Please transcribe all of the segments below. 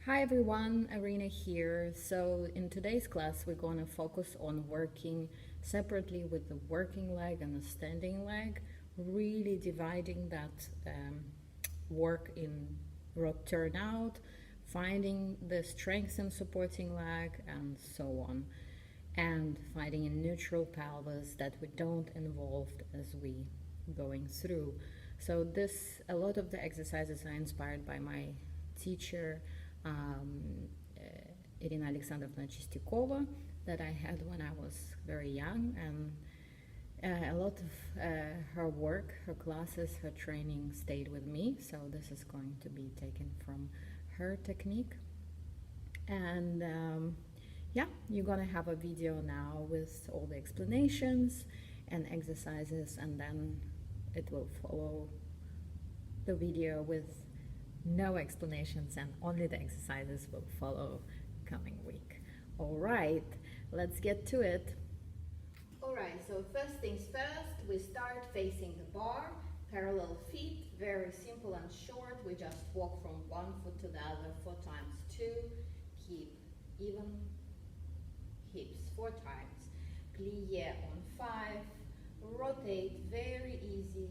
Hi everyone, Arina here. So in today's class we're going to focus on working separately with the working leg and the standing leg, really dividing that work in rock turnout, finding the strengths in supporting leg and so on, and finding a neutral pelvis that we don't involve as we going through. So a lot of the exercises are inspired by my teacher, Irina Alexandrovna Chistякova, that I had when I was very young, and a lot of her work, her classes, her training stayed with me, so this is going to be taken from her technique. And yeah, you're gonna have a video now with all the explanations and exercises, and then it will follow the video with no explanations, and only the exercises will follow coming week. All right, let's get to it. All right, so first things first, we start facing the bar, parallel feet, very simple and short. We just walk from one foot to the other 4 times 2, keep even hips 4 times, plie on 5, rotate, very easy,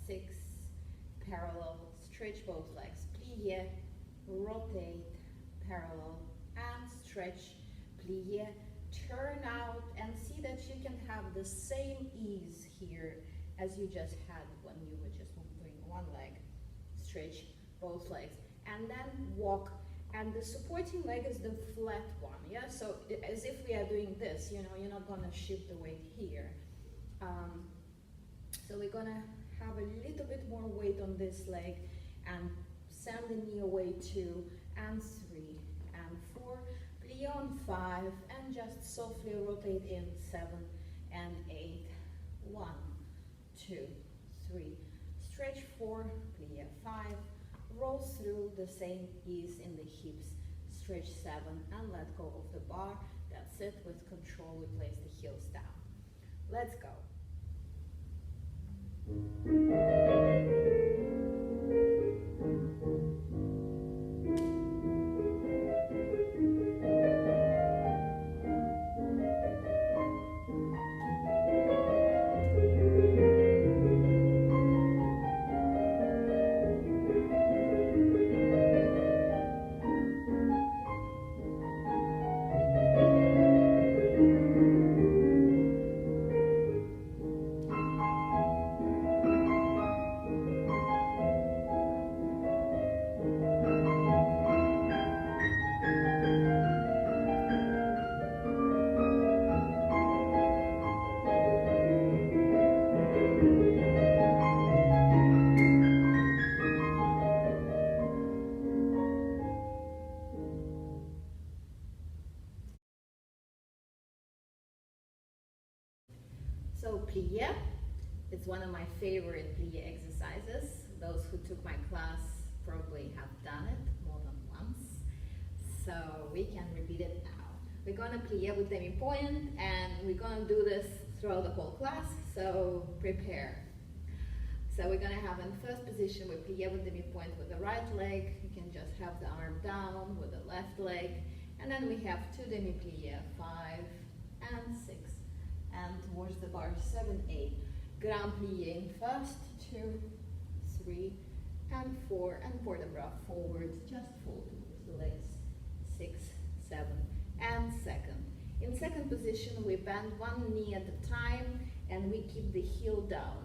6, parallel, stretch both legs, plie, rotate, parallel, and stretch, plie, turn out, and see that you can have the same ease here as you just had when you were just doing one leg. Stretch both legs, and then walk, and the supporting leg is the flat one, yeah? So as if we are doing this, you know, you're not gonna shift the weight here. So we're gonna have a little bit more weight on this leg, and send the knee away 2 and 3 and 4, plie on 5, and just softly rotate in 7 and 8, 1, 2, 3, stretch 4, plie 5, roll through, the same ease in the hips, stretch 7 and let go of the bar. That's it. With control we place the heels down. Let's go. So plie, it's one of my favorite plie exercises. Those who took my class probably have done it more than once. So we can repeat it now. We're gonna plie with demi-point, and we're gonna do this throughout the whole class, so prepare. So we're gonna have in first position, we plie with demi-point with the right leg. You can just have the arm down with the left leg. And then we have 2 demi-plie, 5 and 6. And towards the bar, 7, 8. Grand plie in first, 2, 3, and 4, and port de bras forwards, just fold towards the legs, 6, 7, and second. In second position, we bend one knee at a time, and we keep the heel down.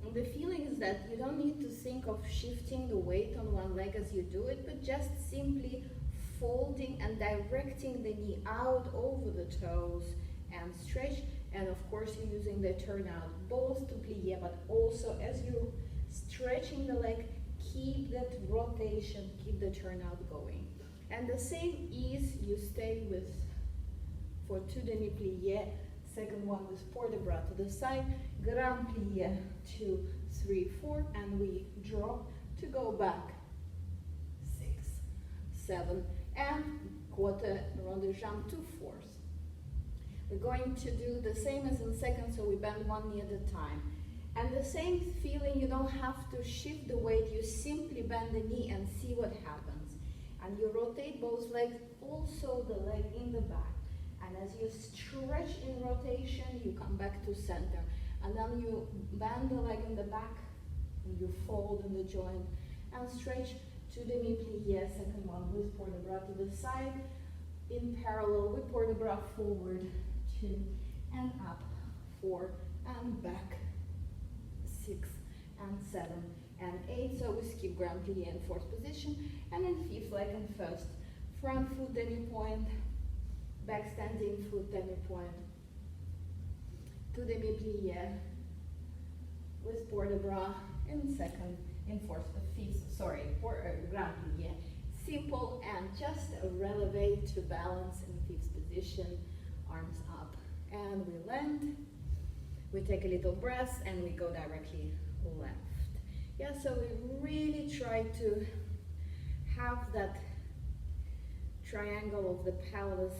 And the feeling is that you don't need to think of shifting the weight on one leg as you do it, but just simply folding and directing the knee out over the toes and stretch. And of course, you're using the turnout both to plie, but also as you're stretching the leg, keep that rotation, keep the turnout going. And the same ease you stay with for 2 demi-plie, second one with port de bras to the side, grand plie, 2, 3, 4, and we drop to go back, 6, 7, and quarter rond de jambe to 4th. We're going to do the same as in second, so we bend one knee at a time. And the same feeling, you don't have to shift the weight, you simply bend the knee and see what happens. And you rotate both legs, also the leg in the back. And as you stretch in rotation, you come back to center. And then you bend the leg in the back, and you fold in the joint, and stretch to demi-plie, second one, with port de bras to the side, in parallel with port de bras forward, 2, and up, 4, and back, 6, and 7, and 8. So we skip grand plie in fourth position, and in fifth leg and first, front foot demi-point, back standing foot demi-point, to demi-plie, with port de bras in second, in fourth, fifth, sorry, for grand plie. Simple and just a releve to balance in fifth position, arms up, and we land. We take a little breath and we go directly left. Yeah, so we really try to have that triangle of the pelvis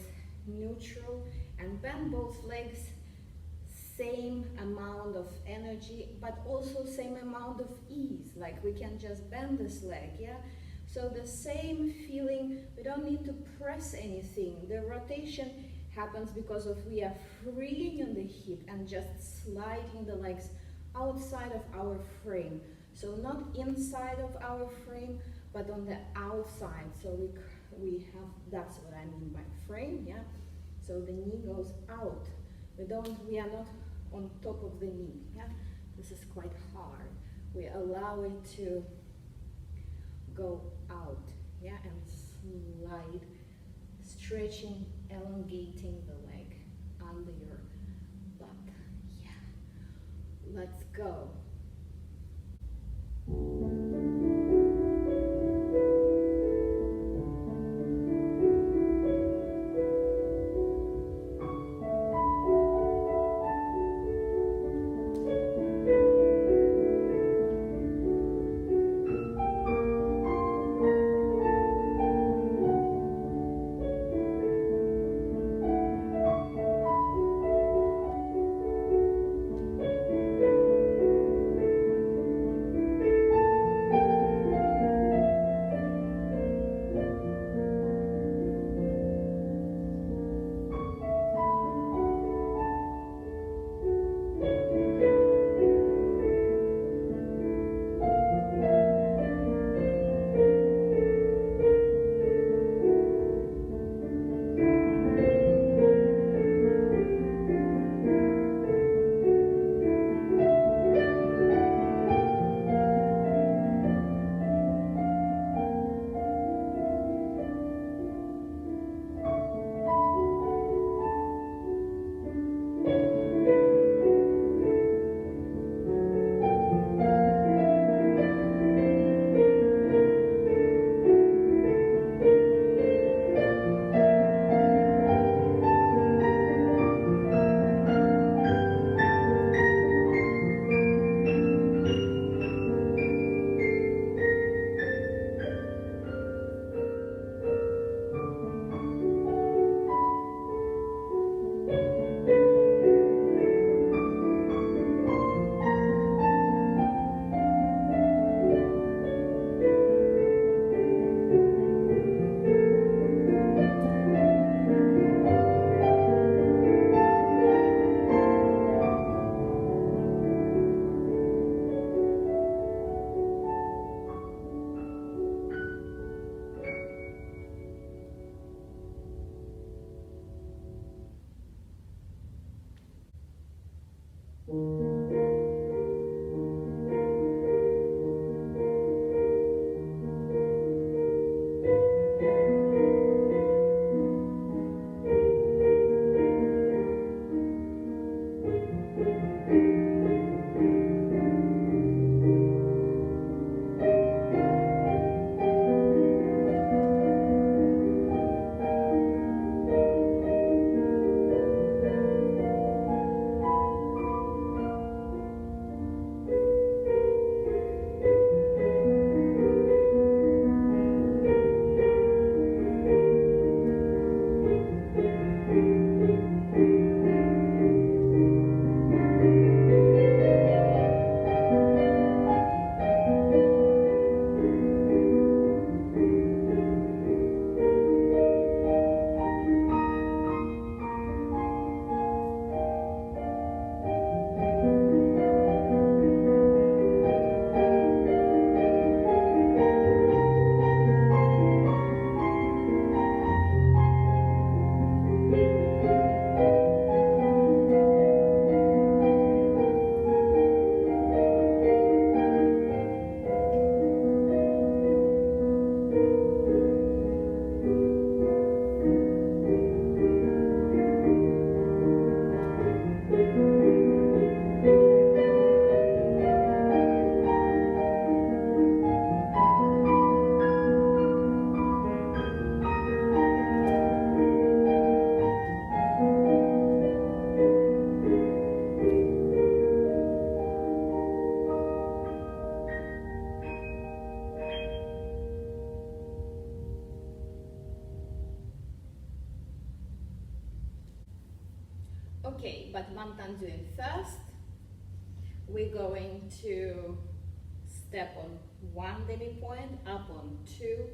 neutral and bend both legs, same amount of energy, but also same amount of ease. Like we can just bend this leg, yeah? So the same feeling, we don't need to press anything. The rotation happens because of we are freeing in the hip and just sliding the legs outside of our frame. So not inside of our frame, but on the outside. So we have, that's what I mean by frame, yeah? So the knee goes out. We are not on top of the knee, yeah? This is quite hard. We allow it to go out, yeah? And slide, stretching, elongating the leg under your butt, yeah? Let's go. Okay, battement tendu in first. We're going to step on 1 demi-point, up on 2,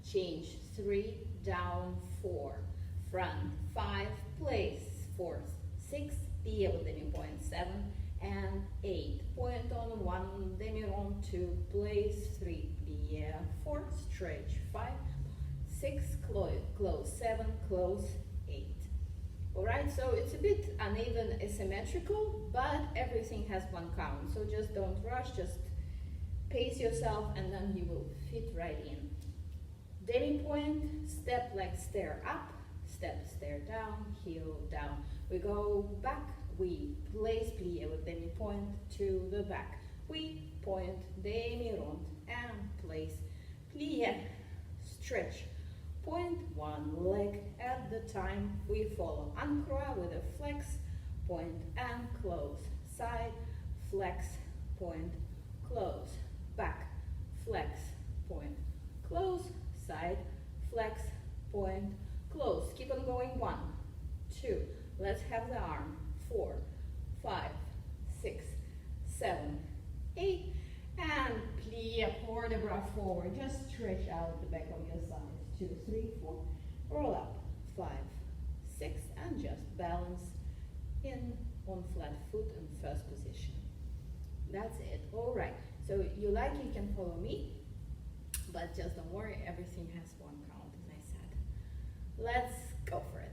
change 3, down 4, front 5, place 4, 6, plie with demi-point 7, and 8. Point on 1 demi-rond, 2, place 3, plie 4, stretch 5, 6, close 7, close 8. Alright, so it's a bit uneven, asymmetrical, but everything has one count. So just don't rush, just pace yourself and then you will fit right in. Demi-point, step, leg, stair up, step, stair down, heel down. We go back, we place plie with demi-point to the back. We point, demi-rond, and place, plie, stretch. Point 1 leg at the time. We follow uncroix with a flex, point and close. Side, flex, point, close. Back, flex, point, close. Side, flex, point, close. Keep on going. 1, 2. Let's have the arm. 4, 5, 6, 7, 8. And plie, port de bras forward. Just stretch out the back of your side. 2, 3, 4, roll up, 5, 6, and just balance in on flat foot in first position. That's it. All right. So you can follow me, but just don't worry, everything has one count, as I said. Let's go for it.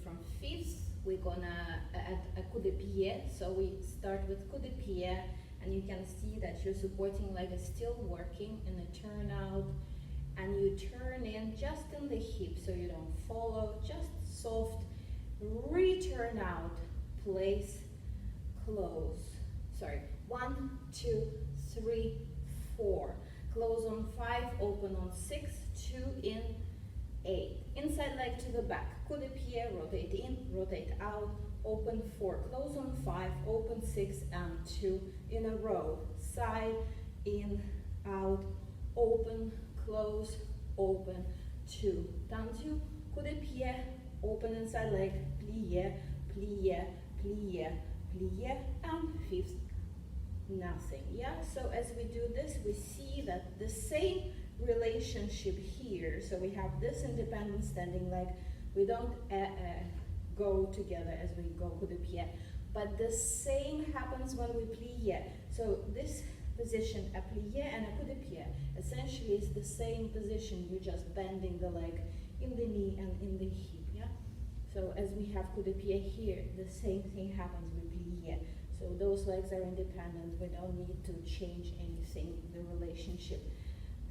From fifth, we're gonna add a coup de pied. So we start with coup de pied, and you can see that your supporting leg is still working in a turnout, and you turn in just in the hip so you don't follow, just soft, return out, place, close. Sorry, 1, 2, 3, 4. Close on 5, open on 6, 2 in 8. Inside leg to the back. Coup de pied, rotate in, rotate out, open 4. Close on 5, open 6 and 2 in a row. Side, in, out, open, close, open, 2. Tendu, coup de pied, open inside leg, plie, plie, plie, plie, and 5th, nothing. Yeah, so as we do this, we see that the same relationship here. So we have this independent standing leg. We don't go together as we go coup de pied, but the same happens when we plie. So this position, a plie and a coup de pied, essentially is the same position. You're just bending the leg in the knee and in the hip. Yeah. So as we have coup de pied here, the same thing happens with plie. So those legs are independent. We don't need to change anything. The relationship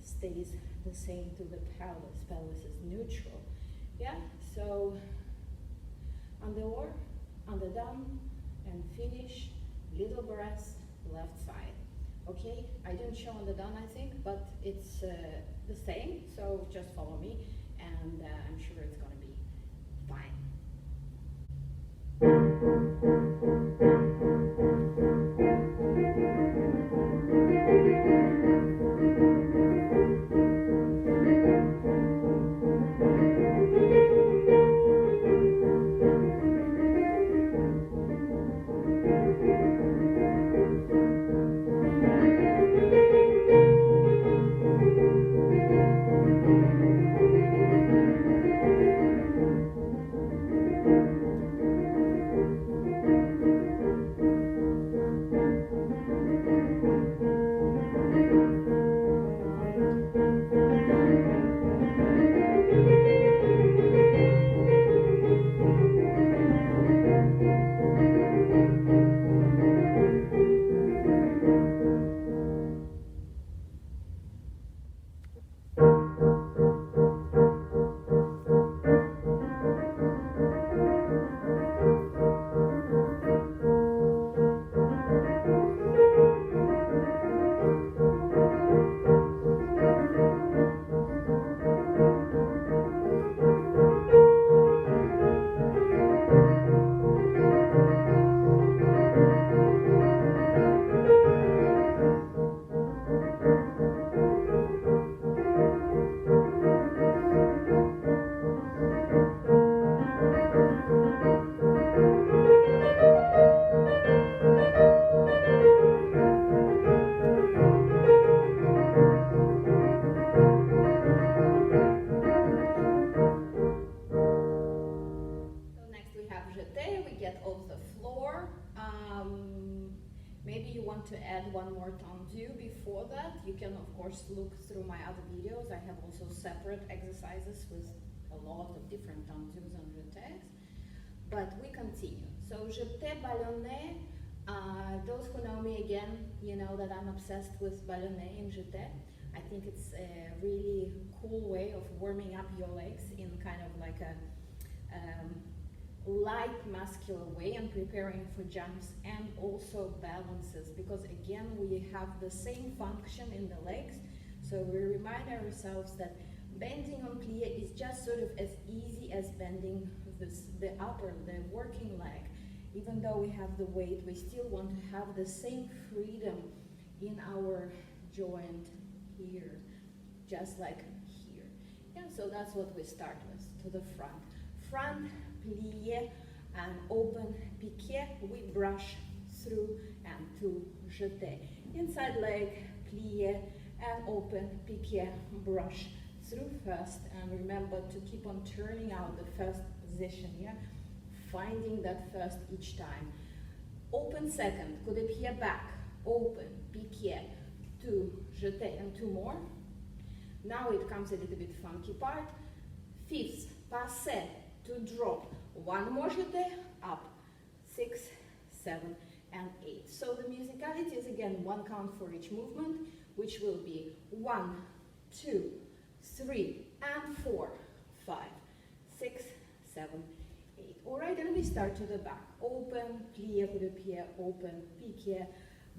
stays the same to the pelvis. Pelvis is neutral. Yeah, so under down, and finish, little breaths, left side. Okay, I didn't show on the down, I think, but it's the same, so just follow me, and I'm sure it's gonna be fine. To add one more tendu before that, you can of course look through my other videos. I have also separate exercises with a lot of different tendus and jetés, but we continue. So jeté ballonné, those who know me again, you know that I'm obsessed with ballonné and jeté. I think it's a really cool way of warming up your legs in kind of like a light muscular way and preparing for jumps and also balances, because again we have the same function in the legs. So we remind ourselves that bending on plie is just sort of as easy as bending the working leg. Even though we have the weight, we still want to have the same freedom in our joint here, just like here. Yeah, so that's what we start with, to the front. Front, plie, and open, piqué, we brush through, and to jeté. Inside leg, plie, and open, piqué, brush through first, and remember to keep on turning out the first position, yeah? Finding that first each time. Open second, coup de pied back, open, piqué, two, jeté, and two more. Now it comes a little bit funky part. Fifth, passé, to drop. One more jeté, up, 6, 7, and 8. So the musicality is again one count for each movement, which will be 1, 2, 3, and 4, 5, 6, 7, 8. All right, and we start to the back. Open, plie, coup de pied, open, piqué,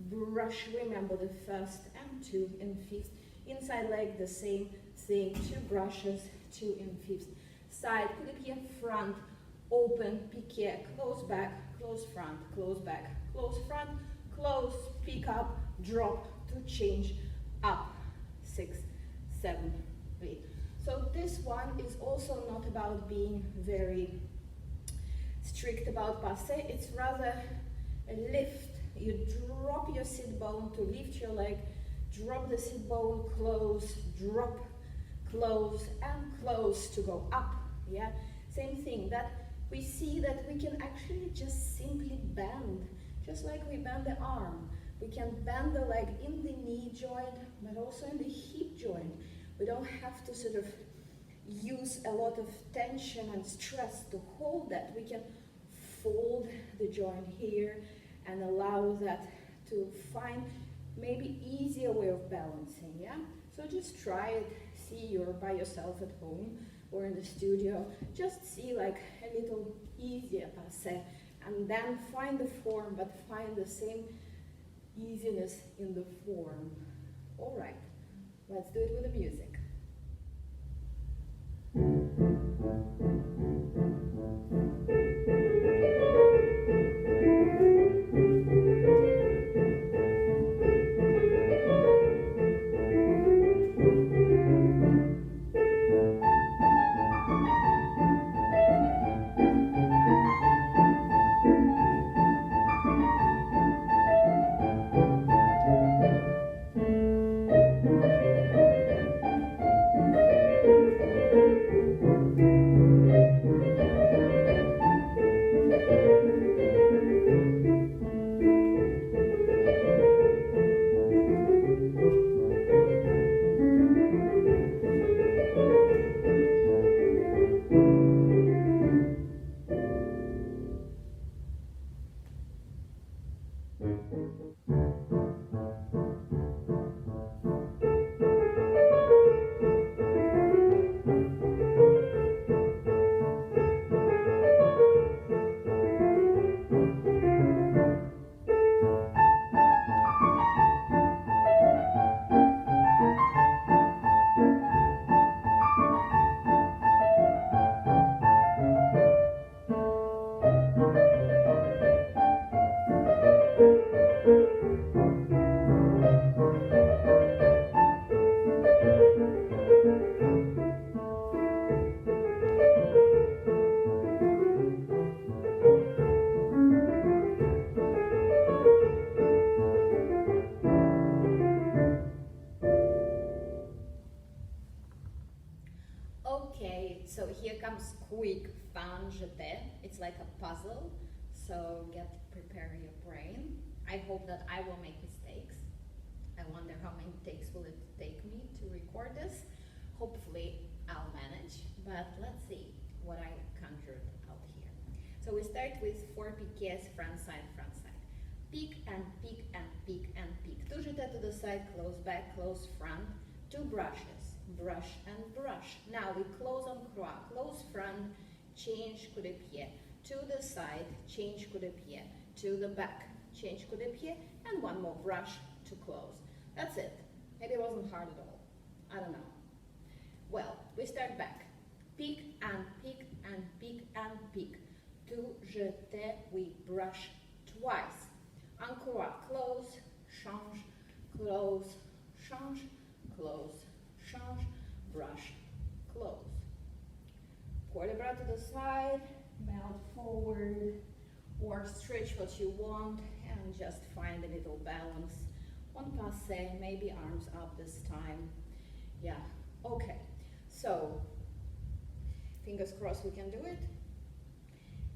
brush. Remember the first and 2 in fifth. Inside leg, the same thing, 2 brushes, 2 in fifth. Side, coup de pied, front, open, piqué, close back, close front, close back, close front, close, pick up, drop to change, up, 6, 7, 8. So this one is also not about being very strict about passe, it's rather a lift. You drop your sit bone to lift your leg, drop the sit bone, close, drop, close, and close to go up, yeah? Same thing, that we see that we can actually just simply bend, just like we bend the arm. We can bend the leg in the knee joint, but also in the hip joint. We don't have to sort of use a lot of tension and stress to hold that. We can fold the joint here and allow that to find maybe easier way of balancing, yeah? So just try it, see you're by yourself at home or in the studio, just see like a little easier passe, and then find the form, but find the same easiness in the form. All right, let's do it with the music. So here comes quick fin jeté. It's like a puzzle. So prepare your brain. I hope that I will make mistakes. I wonder how many takes will it take me to record this. Hopefully I'll manage, but let's see what I conjured out here. So we start with 4 piqués, front side, front side. Pique and pique and pique and pique. 2 jetés to the side, close back, close front. 2 brushes, brush and brush. Now we close on croix, close front, change coup de pied. To the side, change coup de pied. To the back, change coup de pied. And 1 more brush to close. That's it. Maybe it wasn't hard at all. I don't know. Well, we start back. Pique and pique and pique and pique. 2 jetés, we brush twice. En croix, close, change, close, change, close, change, brush, close. Quarter bras to the side, melt forward, or stretch what you want and just find a little balance. 1 passe, maybe arms up this time. Yeah, okay. So, fingers crossed we can do it.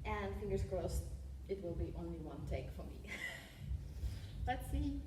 And fingers crossed it will be only 1 take for me. Let's see.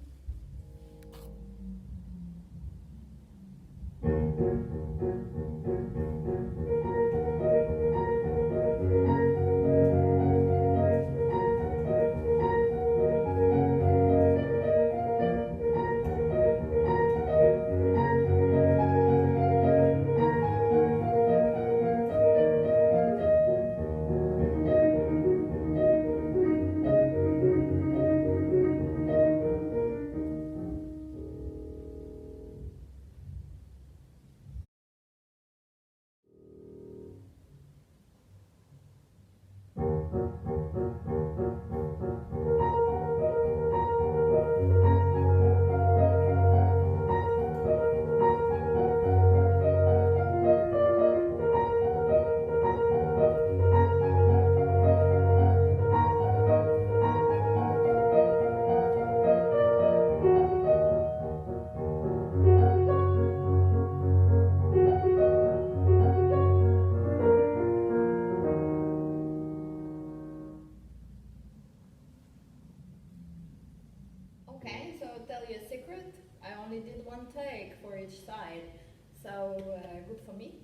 good for me.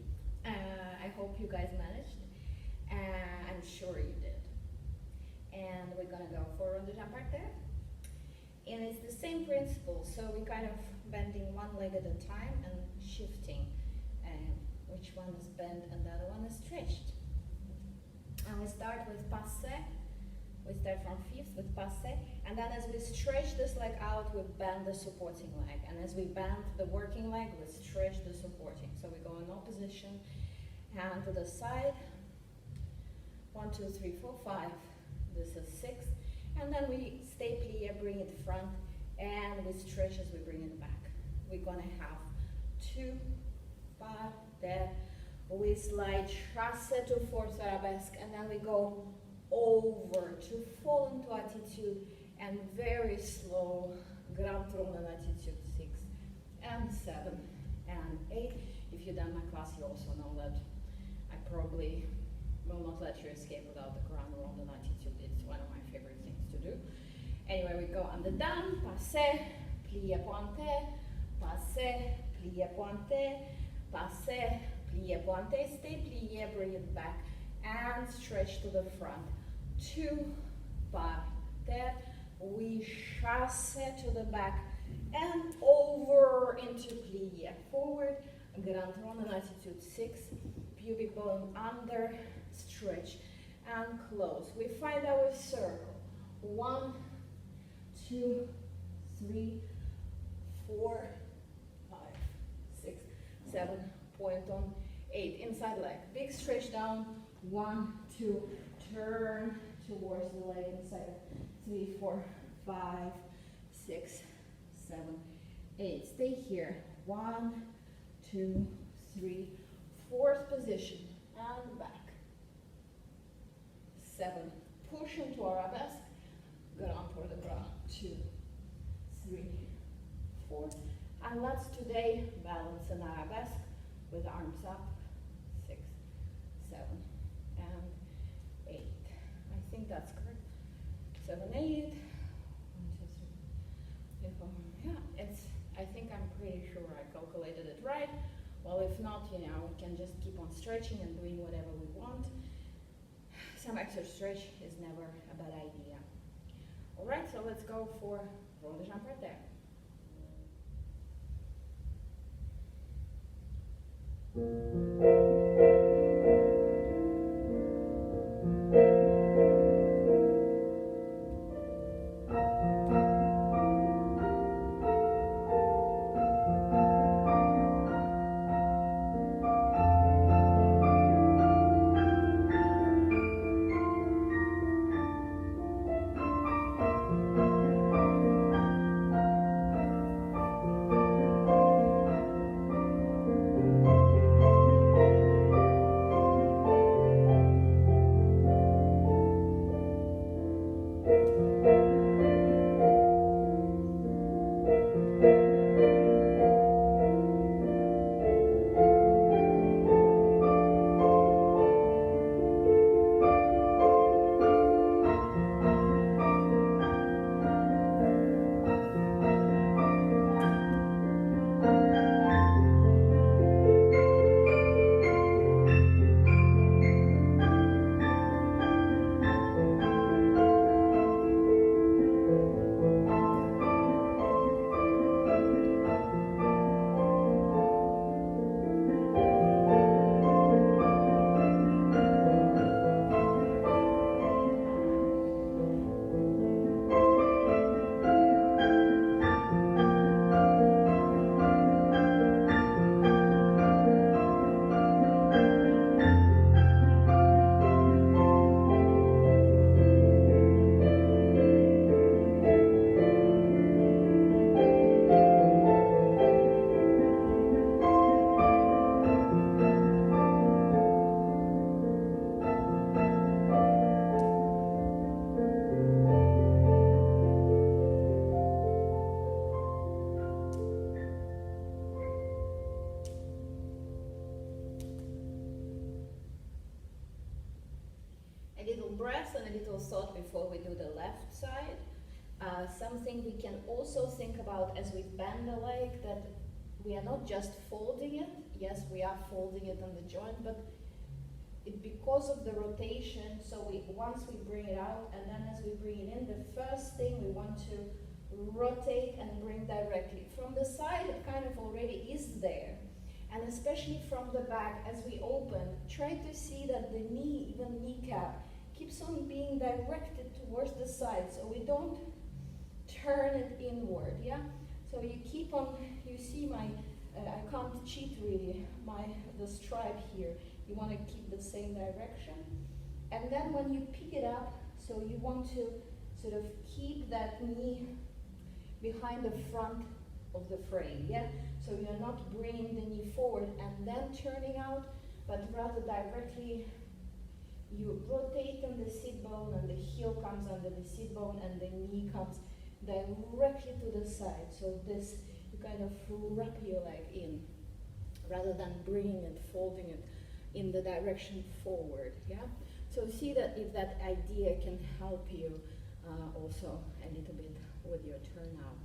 I hope you guys managed. I'm sure you did. And we're gonna go for Ronde Jambe there. And it's the same principle, so we're kind of bending one leg at a time and shifting. Which one is bent and the other one is stretched. And we start with passe. We start from fifth with passe, and then as we stretch this leg out, we bend the supporting leg. And as we bend the working leg, we stretch the supporting. So we go in opposition, hand to the side. 1, 2, 3, 4, 5. This is 6. And then we stay plie, bring it front, and we stretch as we bring it back. We're gonna have 2, pas, there. We slide chasse to fourth arabesque, and then we go over to fall into attitude, and very slow grand rond in attitude 6 and 7 and 8. If you've done my class, you also know that I probably will not let you escape without the grand rond in attitude. It's one of my favorite things to do. Anyway, we go under down, passe, plie pointe, passe, plie pointe, passe, plie pointe, stay plie, bring it back, and stretch to the front. 2, pas, there. We chasse to the back and over into plie. Forward, grand rond in attitude 6, pubic bone under, stretch and close. We find our circle. 1, 2, 3, 4, 5, 6, 7, point on 8. Inside leg. Big stretch down. 1, 2, turn towards the leg inside. 3, 4, 5, 6, 7, 8. Stay here. 1, 2, 3, fourth position and back. 7. Push into arabesque. Grand for the bras. 2, 3, 4. And let's today balance an arabesque with arms up. 6, 7, and 8. I think that's correct. 7, 8. 1, 2, 3, 4. Yeah, it's. I think I'm pretty sure I calculated it right. Well, if not, you know, we can just keep on stretching and doing whatever we want. Some extra stretch is never a bad idea. All right, so let's go for Ronde Jambe right there. Breath and a little thought before we do the left side. Something we can also think about as we bend the leg, that we are not just folding it. yes, we are folding it on the joint, but because of the rotation, so once we bring it out and then as we bring it in, the first thing we want to rotate and bring directly. From the side, it kind of already is there. And especially from the back, as we open, try to see that the knee, even kneecap, keeps on being directed towards the side, so we don't turn it inward, yeah? So you keep on, you see my, I can't cheat really, the stripe here. You want to keep the same direction. And then when you pick it up, so you want to sort of keep that knee behind the front of the frame, yeah? So you're not bringing the knee forward and then turning out, but rather directly you rotate on the sit bone and the heel comes under the sit bone and the knee comes directly to the side. So this, you kind of wrap your leg in rather than bringing it, folding it in the direction forward, yeah? So see that if that idea can help you also a little bit with your turnout.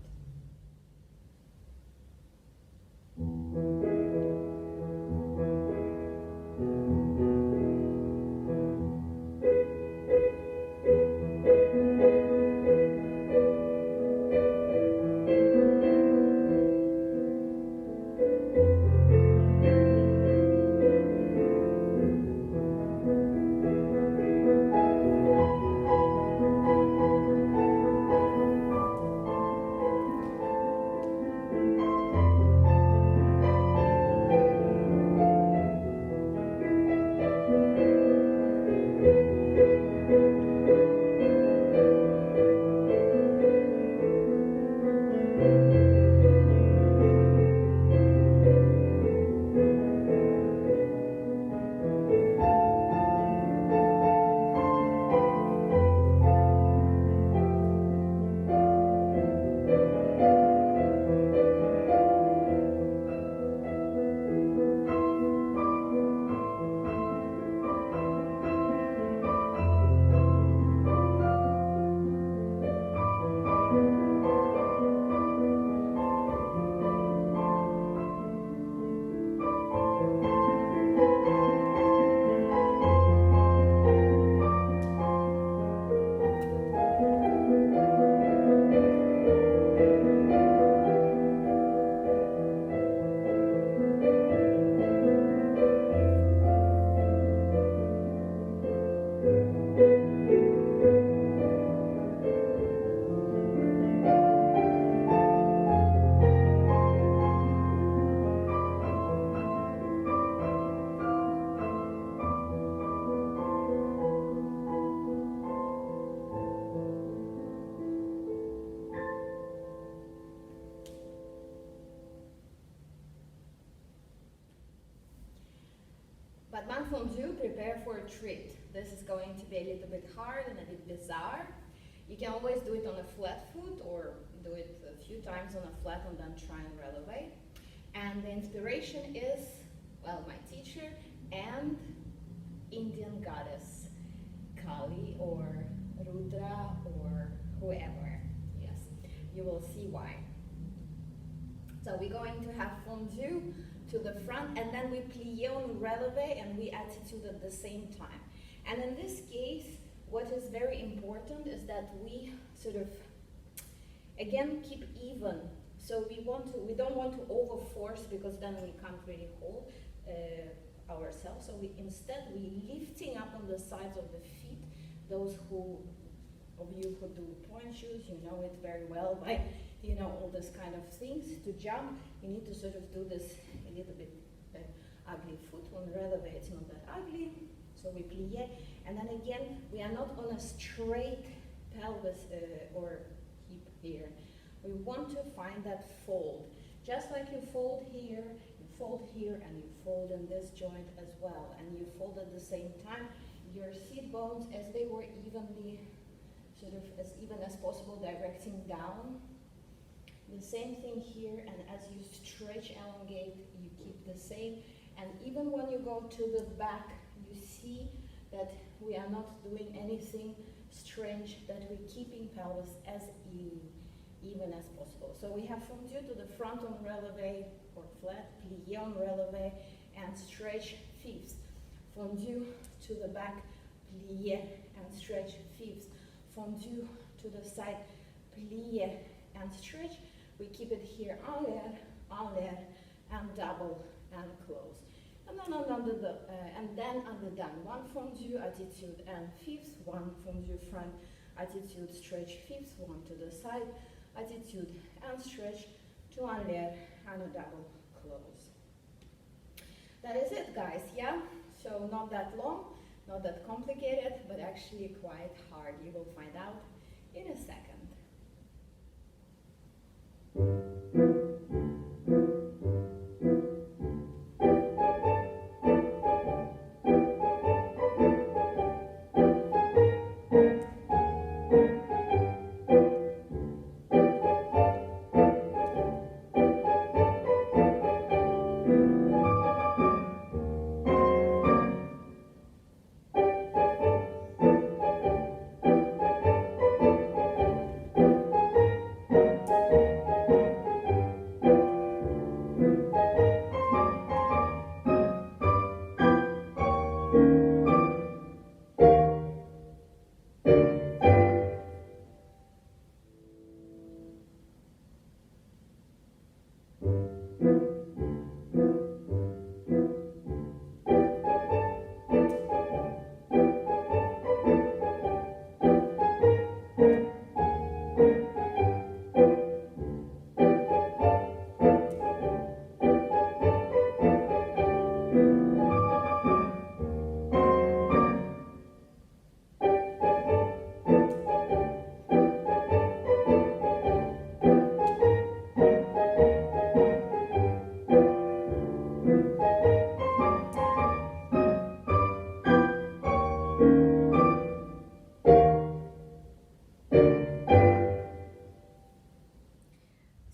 But one Fondu, prepare for a treat. This is going to be a little bit hard and a bit bizarre. You can always do it on a flat foot or do it a few times on a flat and then try and relevate. And the inspiration is, well, my teacher and Indian goddess, Kali or Rudra or whoever. Yes, you will see why. So we're going to have Fondu to the front, and then we plie on releve and we attitude at the same time. And in this case, what is very important is that we sort of, again, keep even. So we don't want to overforce because then we can't really hold ourselves. So instead we lifting up on the sides of the feet. Those of you who do point shoes, you know it very well by, you know, all this kind of things. To jump, you need to sort of do this a little bit ugly foot. On releve, it's not that ugly. So we plie, and then again, we are not on a straight pelvis or hip here. We want to find that fold. Just like you fold here, and you fold in this joint as well. And you fold at the same time. Your sit bones, as they were evenly, sort of as even as possible, directing down. The same thing here, and as you stretch, elongate, you keep the same. And even when you go to the back, you see that we are not doing anything strange, that we're keeping pelvis as even as possible. So we have fondu to the front on releve or flat, plie on releve, and stretch fifths. Fondu to the back, plie and stretch fifths. Fondu to the side, plie and stretch. We keep it here en l'air, and double and close. And then underdone. One fondu attitude and fifths, one fondu front attitude, stretch fifths, one to the side, attitude and stretch, to en l'air and a double close. That is it, guys, yeah? So not that long, not that complicated, but actually quite hard. You will find out in a second.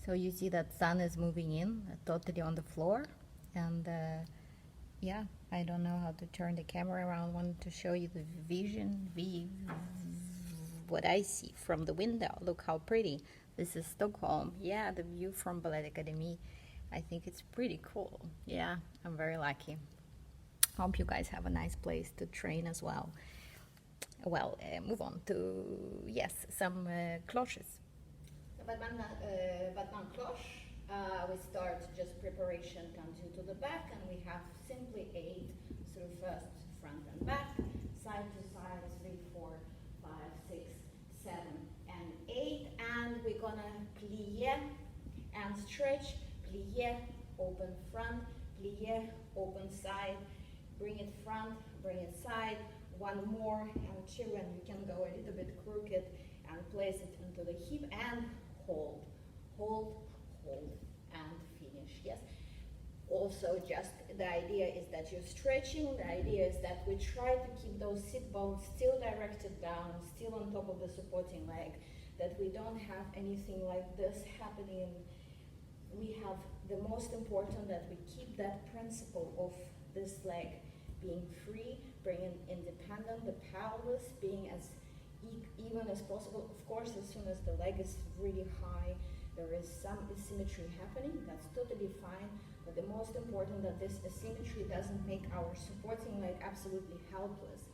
So you see that sun is moving in totally on the floor, and yeah, I don't know how to turn the camera around. I wanted to show you the what I see from the window. Look how pretty. This is Stockholm. Yeah, the view from Ballet Academy. I think it's pretty cool. Yeah, I'm very lucky. Hope you guys have a nice place to train as well. Well, move on to, yes, some cloches. Battement cloche. We start just preparation tendu to the back, and we have simply 8 through first, front and back, side to side, 3, 4, 5, 6, 7, and 8. And we're gonna plie and stretch, plie, open front, plie, open side, bring it front, bring it side, one more, and 2, and you can go a little bit crooked and place it into the hip and hold, hold, hold, and finish. Yes. Also, just the idea is that you're stretching. The idea is that we try to keep those sit bones still directed down, still on top of the supporting leg, that we don't have anything like this happening. We have the most important that we keep that principle of this leg being free, bringing independent, the pelvis being as even as possible. Of course, as soon as the leg is really high, there is some asymmetry happening. That's totally fine. But the most important that this asymmetry doesn't make our supporting leg absolutely helpless.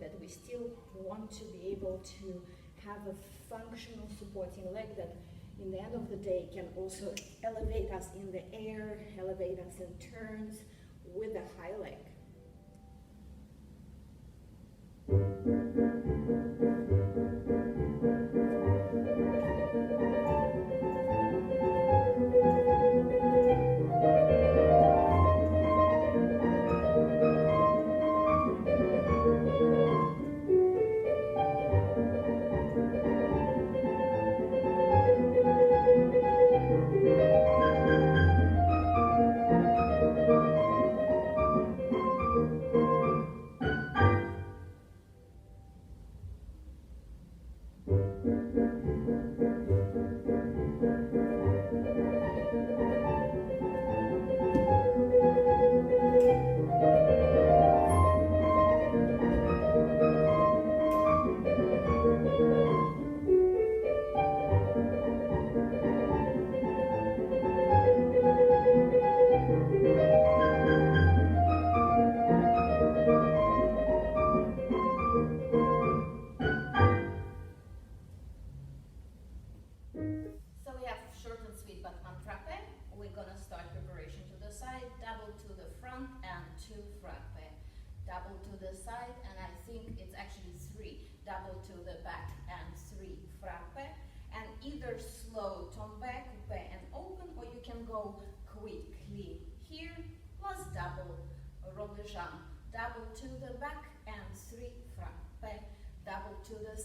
That we still want to be able to have a functional supporting leg that in the end of the day can also elevate us in the air, elevate us in turns with a high leg.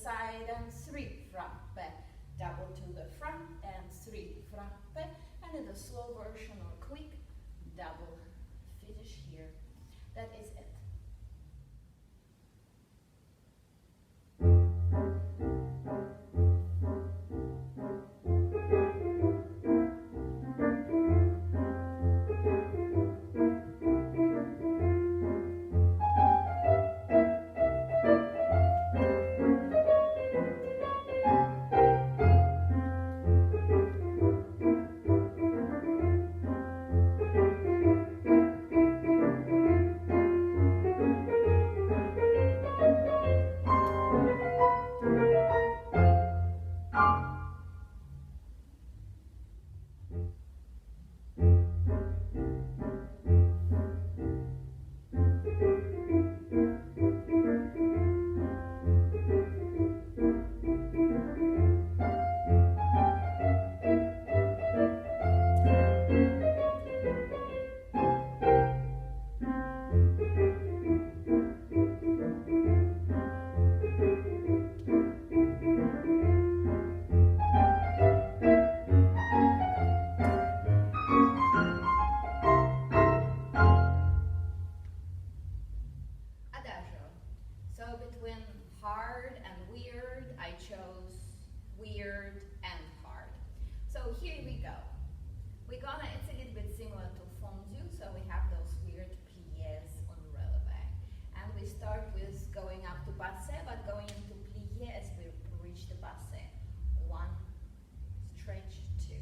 side and 3 frappe, double to the front and 3 frappe, and in the slow version or quick, double finish here. That is it. It's a little bit similar to Fondu, so we have those weird pliés on releve. And we start with going up to basset, but going into plié as we reach the basset. 1, stretch, 2.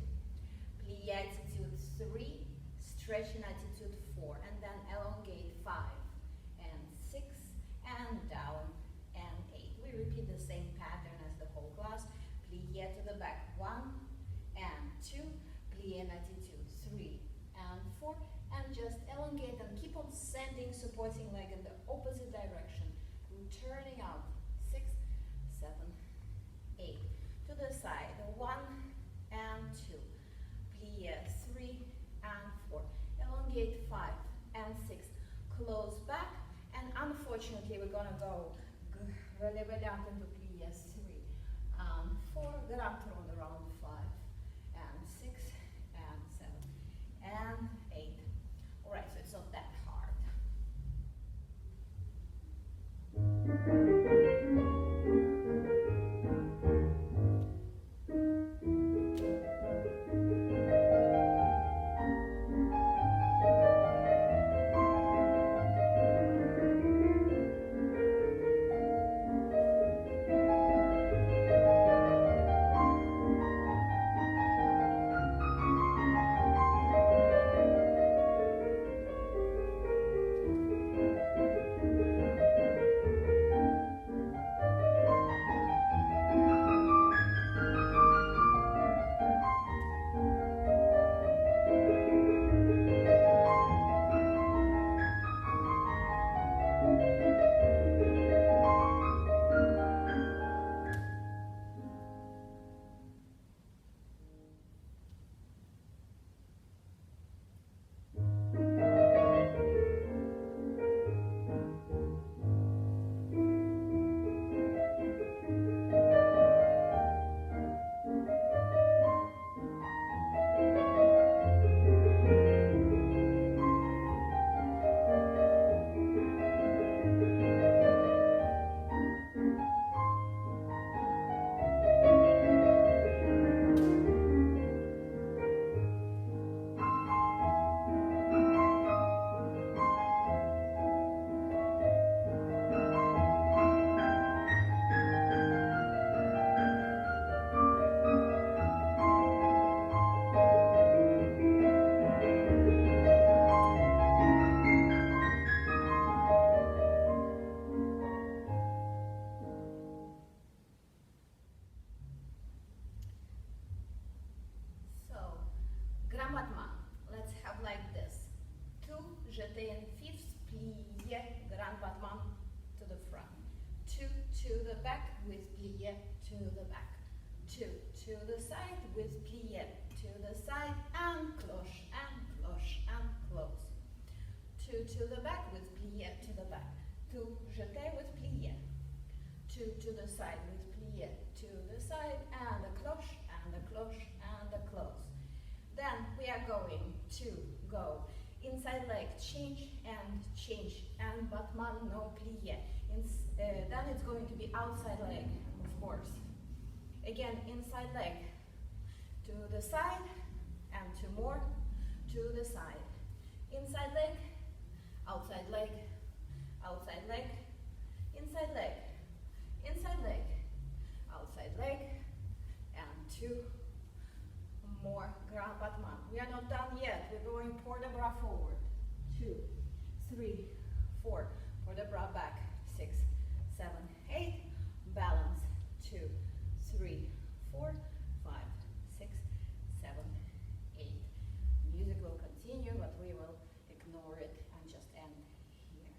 Plié attitude 3, stretch in attitude 4, and then elongate 5, and 6, and down, and 8. We repeat the same pattern as the whole class. Plié to the back, 1, and 2, plié in attitude 3 and 4, and just elongate and keep on sending supporting leg in the opposite direction, turning out 6, 7, 8. To the side, 1 and 2, plié 3 and 4, elongate 5 and 6, close back, and unfortunately we're gonna go releve up into plié 3 and 4, grattro on the round 5 and 6 and 7 and 8. Alright, so it's not that hard. Let's have like this. 2, jeté in fifth, plié, grand battement to the front. 2 to the back with plié to the back. 2 to the side with plié to the side, and cloche, and cloche, and close. 2 to the back with plié to the back. 2 jeté with plié. 2 to the side with plié side, and the cloche, and the cloche, and the close. Then we are going to go inside leg, change, and battement, no plie. Then it's going to be outside leg, of course. Again, inside leg, to the side, and two more, to the side. Inside leg, outside leg, outside leg, inside leg, inside leg, outside leg, and two more grand battement. We are not done yet. We're going pour the bra forward. 2, 3, 4. Pour the bra back. 6, 7, 8. Balance. 2, 3, 4, 5, 6, 7, 8. Music will continue, but we will ignore it and just end here.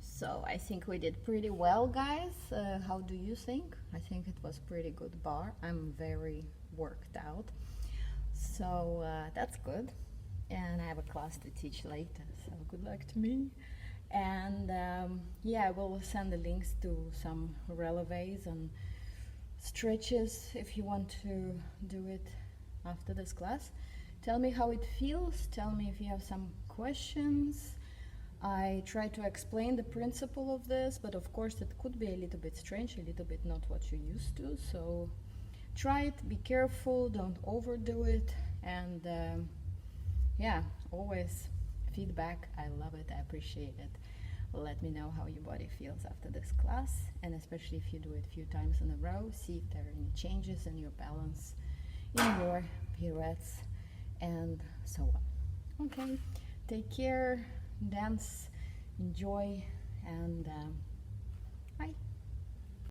So I think we did pretty well, guys. How do you think? I think it was pretty good bar. I'm very worked out. So that's good. And I have a class to teach later, so good luck to me. And yeah, I will send the links to some releves and stretches if you want to do it after this class. Tell me how it feels. Tell me if you have some questions. I try to explain the principle of this, but of course it could be a little bit strange, a little bit not what you're used to. So try it, be careful, don't overdo it, and yeah, always feedback. I love it, I appreciate it. Let me know how your body feels after this class, and especially if you do it a few times in a row, see if there are any changes in your balance, in your pirouettes, and so on. Okay, take care, dance, enjoy, and bye.